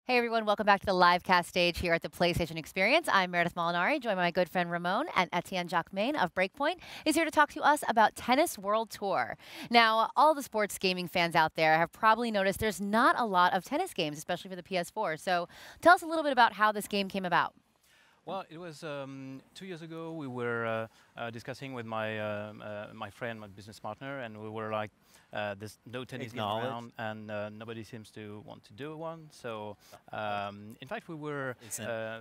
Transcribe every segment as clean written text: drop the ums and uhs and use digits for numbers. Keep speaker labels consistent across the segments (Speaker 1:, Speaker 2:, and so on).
Speaker 1: Hey everyone, welcome back to the live cast stage here at the PlayStation Experience. I'm Meredith Molinari, joined by my good friend Ramon, and Etienne Jacquemain of Breakpoint is here to talk to us about Tennis World Tour. Now, all the sports gaming fans out there have probably noticed there's not a lot of tennis games, especially for the PS4. So tell us a little bit about how this game came about.
Speaker 2: Well, it was 2 years ago. We were discussing with my friend, my business partner, and we were like, "There's no tennis game around, and nobody seems to want to do one." So, in fact, we were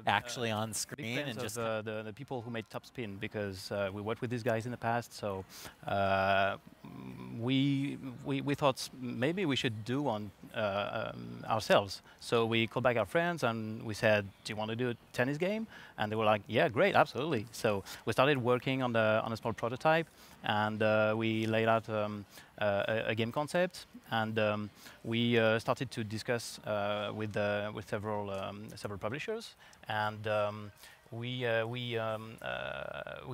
Speaker 3: actually on
Speaker 2: big
Speaker 3: screen
Speaker 2: fans
Speaker 3: and
Speaker 2: of
Speaker 3: just
Speaker 2: the people who made Topspin because we worked with these guys in the past. So, we thought maybe we should do one ourselves. So we called back our friends and we said, "Do you want to do a tennis game?" And they were like, "Yeah, great, absolutely." So we started working on a small prototype, and we laid out a game concept, and we started to discuss with several publishers, and we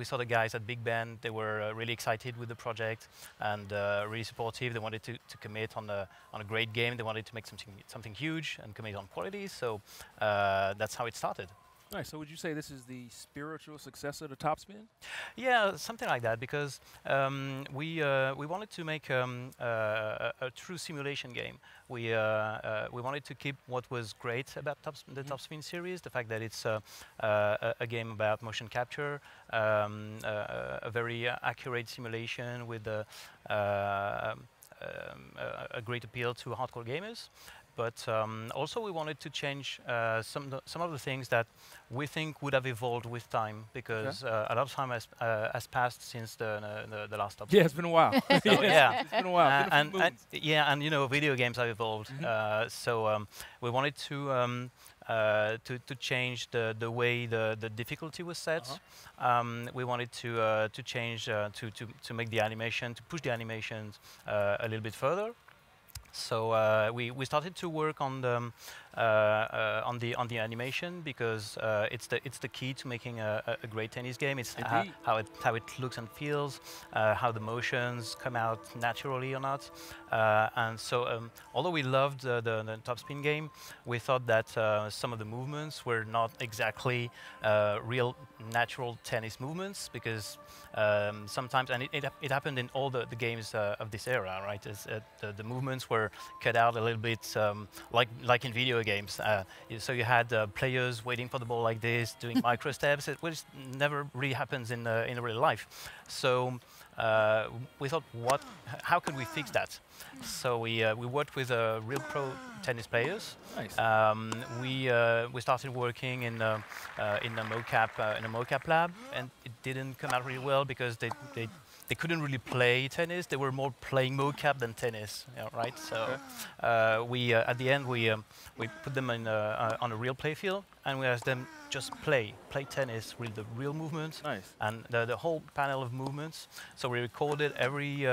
Speaker 2: saw the guys at Big Ben. They were really excited with the project and really supportive. They wanted to commit on a great game. They wanted to make something huge and commit on quality. So that's how it started.
Speaker 4: Nice. So would you say this is the spiritual successor to Topspin?
Speaker 2: Yeah, something like that, because we wanted to make a true simulation game. We wanted to keep what was great about the Topspin series, the fact that it's a game about motion capture, a very accurate simulation with a great appeal to hardcore gamers. But also we wanted to change some of the things that we think would have evolved with time, because a lot of time has passed since the last Top.
Speaker 4: Yeah, it's been a while.
Speaker 2: So, yeah,
Speaker 4: it's been a while.
Speaker 2: and you know, video games have evolved. So we wanted to change the way the difficulty was set. We wanted to change to make the animation, to push the animations a little bit further. So we started to work on the animation, because it's the key to making a great tennis game. It's how it looks and feels, how the motions come out naturally or not. And so although we loved the Topspin game, we thought that some of the movements were not exactly real natural tennis movements, because sometimes, and it happened in all the games of this era, right? The movements were cut out a little bit, like in video games. So you had players waiting for the ball like this, doing micro steps, which never really happens in real life. So we thought, how can we fix that? So we worked with real pro tennis players.
Speaker 4: Nice.
Speaker 2: We started working in a mocap lab, and it didn't come out really well, because they couldn't really play tennis. They were more playing mocap than tennis, right? So at the end we put them on a real play field, and we asked them just play tennis with the real movements.
Speaker 4: Nice.
Speaker 2: And the whole panel of movements. So we recorded every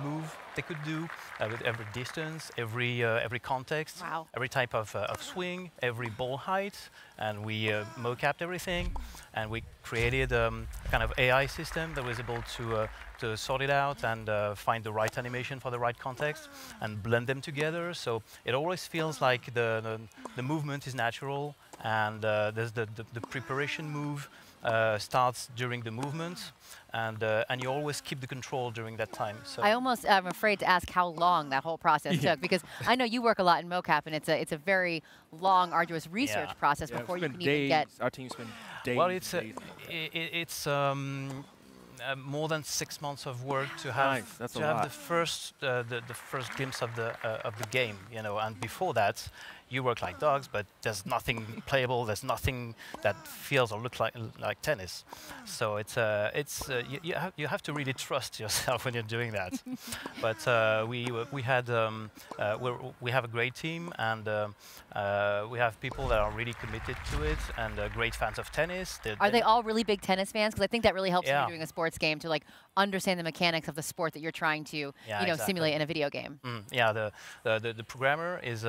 Speaker 2: move they could do, with every distance, every context,
Speaker 1: Wow.
Speaker 2: every type of swing, every ball height, and we mocapped everything, and we created a kind of AI system that was able to sort it out and find the right animation for the right context and blend them together. So it always feels like the movement is natural, and there's the preparation move starts during the movement, and you always keep the control during that time. So
Speaker 1: I almost am afraid to ask how long that whole process took, because I know you work a lot in mocap, and it's a very long, arduous research process before you can even get.
Speaker 4: Our team spent days.
Speaker 2: well, it's more than 6 months of work to have
Speaker 4: That's
Speaker 2: to
Speaker 4: a
Speaker 2: have
Speaker 4: lot.
Speaker 2: the first glimpse of the game, you know. And before that, you work like dogs, but there's nothing playable. There's nothing that feels or looks like tennis. So you have to really trust yourself when you're doing that. But we have a great team, and we have people that are really committed to it, and great fans of tennis.
Speaker 1: Are they all really big tennis fans? Because I think that really helps when
Speaker 2: Yeah.
Speaker 1: you're doing a sports sports game to like understand the mechanics of the sport that you're trying to
Speaker 2: Exactly.
Speaker 1: simulate in a video game.
Speaker 2: Yeah, the programmer is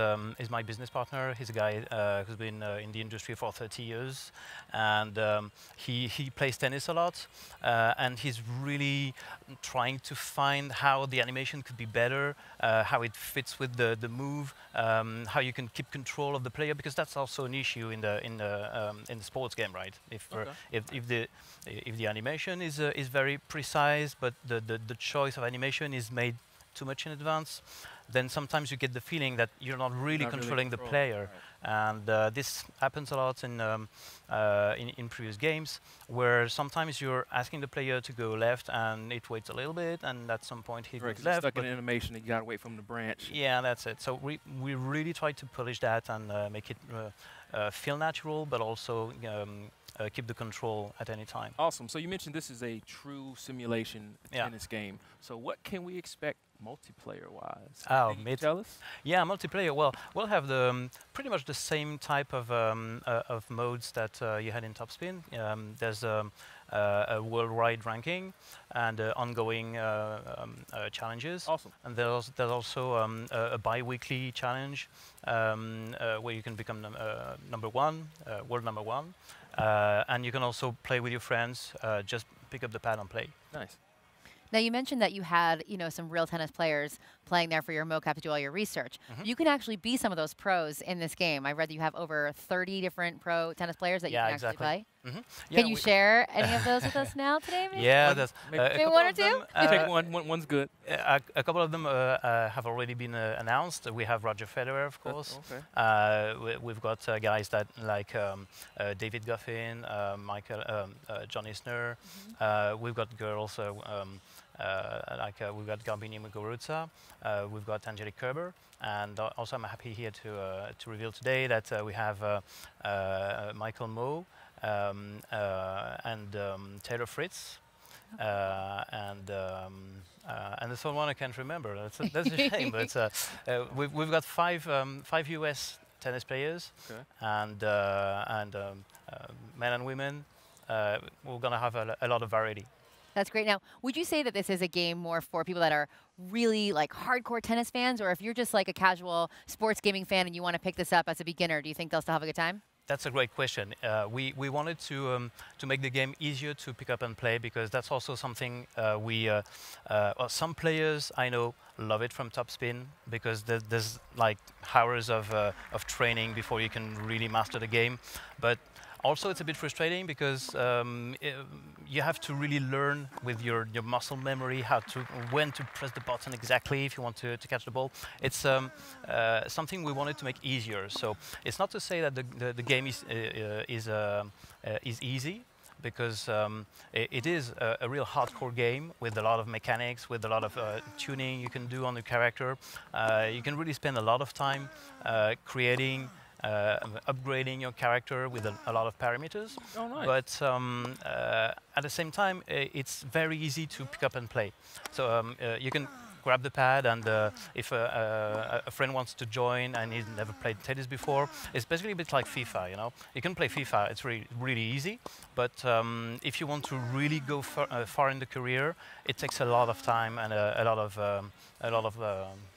Speaker 2: my business partner. He's a guy who's been in the industry for 30 years, and he plays tennis a lot, and he's really trying to find how the animation could be better, how it fits with the move, how you can keep control of the player, because that's also an issue in the sports game, right? If the animation is very precise, but the choice of animation is made too much in advance, then sometimes you get the feeling that you're not really controlling the player. Right. And this happens a lot in previous games, where sometimes you're asking the player to go left and it waits a little bit, and at some point he goes left.
Speaker 4: Stuck in animation, and you gotta wait for him to branch.
Speaker 2: Yeah, that's it. So we really try to polish that and make it feel natural, but also keep the control at any time.
Speaker 4: Awesome. So you mentioned this is a true simulation tennis game. So what can we expect multiplayer-wise?
Speaker 2: Oh,
Speaker 4: can you tell us?
Speaker 2: Yeah, multiplayer. Well, we'll have pretty much the same type of modes that you had in Topspin. There's a worldwide ranking and ongoing challenges.
Speaker 4: Awesome.
Speaker 2: And there's also a bi-weekly challenge where you can become number one, world number one. And you can also play with your friends. Just pick up the pad and play.
Speaker 4: Nice.
Speaker 1: Now, you mentioned that you had, some real tennis players playing there for your mocap to do all your research. You can actually be some of those pros in this game. I read that you have over 30 different pro tennis players that you can actually play. Can you share any of those with us now today? Maybe?
Speaker 2: Yeah, that's
Speaker 1: maybe one or two.
Speaker 4: Take one's good.
Speaker 2: A couple of them have already been announced. We have Roger Federer, of course. Okay. We've got guys that like David Goffin, John Isner. We've got girls we've got Garbini Muguruza. We've got Angelique Kerber. And also I'm happy here to reveal today that we have Michael Moe and Taylor Fritz. And the third one I can't remember. That's a shame. But we've got five US tennis players, and men and women. We're gonna have a lot of variety.
Speaker 1: That's great. Now, would you say that this is a game more for people that are really like hardcore tennis fans, or if you're just like a casual sports gaming fan and you want to pick this up as a beginner, do you think they'll still have a good time?
Speaker 2: That's a great question. We wanted to make the game easier to pick up and play, because that's also something some players I know love it from Topspin, because there's like hours of training before you can really master the game. But also, it's a bit frustrating because you have to really learn with your muscle memory when to press the button exactly if you want to catch the ball. It's something we wanted to make easier. So it's not to say that the game is easy, because it is a real hardcore game with a lot of mechanics, with a lot of tuning you can do on the character. You can really spend a lot of time creating. Upgrading your character with a lot of parameters.
Speaker 4: Oh, nice.
Speaker 2: But at the same time, it's very easy to pick up and play. So you can grab the pad, and if a friend wants to join and he's never played tennis before, it's basically a bit like FIFA. You can play FIFA. It's really easy. But if you want to really go far in the career, it takes a lot of time and a lot of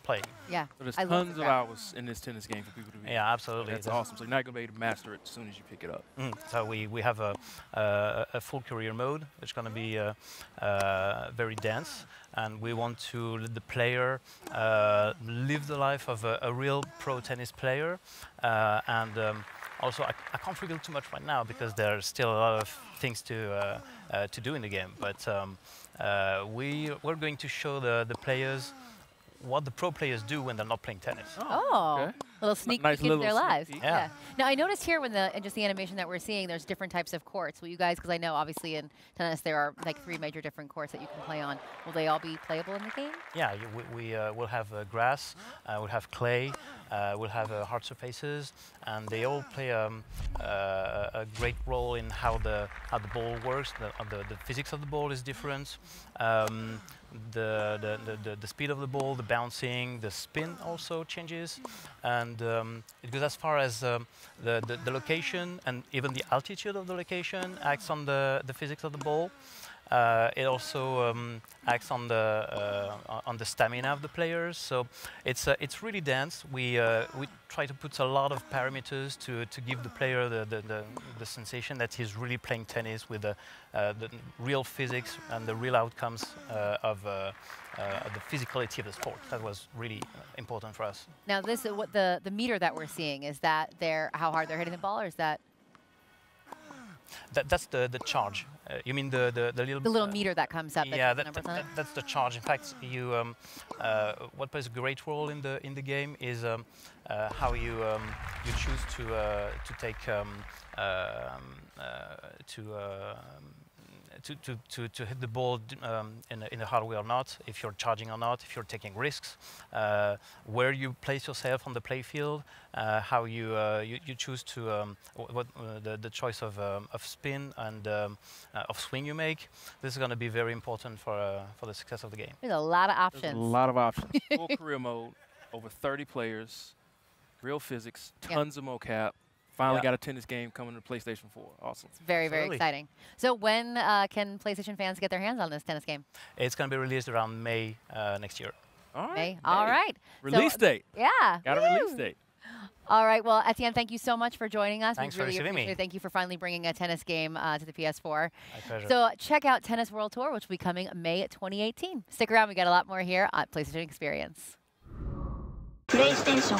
Speaker 2: playing.
Speaker 1: Yeah,
Speaker 4: so there's tons of hours in this tennis game for people to be.
Speaker 2: Yeah, absolutely.
Speaker 4: That's awesome. So you're not going to be able to master it as soon as you pick it up.
Speaker 2: So we have a full career mode, which is going to be very dense, and we want to let the player live the life of a real pro tennis player. Also, I can't reveal too much right now because there's still a lot of things to do in the game. But we're going to show the players what the pro players do when they're not playing tennis.
Speaker 1: Oh, okay. A little sneak peek into their lives.
Speaker 2: Yeah.
Speaker 1: Now, I noticed here just the animation that we're seeing, there's different types of courts. Will you guys, because I know obviously in tennis there are like 3 major different courts that you can play on. Will they all be playable in the game?
Speaker 2: Yeah, we will have grass, we'll have clay, we'll have hard surfaces, and they all play a great role in how the ball works. The physics of the ball is different. The speed of the ball, the bouncing, the spin also changes, and it goes as far as the location, and even the altitude of the location acts on the physics of the ball. It also acts on the stamina of the players. So it's really dense. We try to put a lot of parameters to give the player the sensation that he's really playing tennis with the real physics and the real outcomes of the physicality of the sport. That was really important for us.
Speaker 1: Now, this what the meter that we're seeing, is that how hard they're hitting the ball, or is that?
Speaker 2: That's the charge. You mean the
Speaker 1: little meter that comes up?
Speaker 2: Yeah, that's the charge. In fact, what plays a great role in the game is how you choose to take to hit the ball in a hard way or not, if you're charging or not, if you're taking risks, where you place yourself on the playfield, how you choose to the choice of spin and of swing you make. This is going to be very important for the success of the game.
Speaker 1: There's a lot of options.
Speaker 4: There's a lot of options. Full career mode, over 30 players, real physics, tons of mocap. Finally got a tennis game coming to PlayStation 4. Awesome.
Speaker 1: It's very, very exciting. So when can PlayStation fans get their hands on this tennis game?
Speaker 2: It's going to be released around May next year.
Speaker 1: All right. May. All right.
Speaker 4: Release date.
Speaker 1: Yeah.
Speaker 4: Got a release date.
Speaker 1: All right. Well, Etienne, thank you so much for joining us.
Speaker 2: Thanks for receiving me.
Speaker 1: Thank you for finally bringing a tennis game to the PS4.
Speaker 2: My pleasure.
Speaker 1: So check out Tennis World Tour, which will be coming May 2018. Stick around. We got a lot more here on PlayStation Experience.
Speaker 3: PlayStation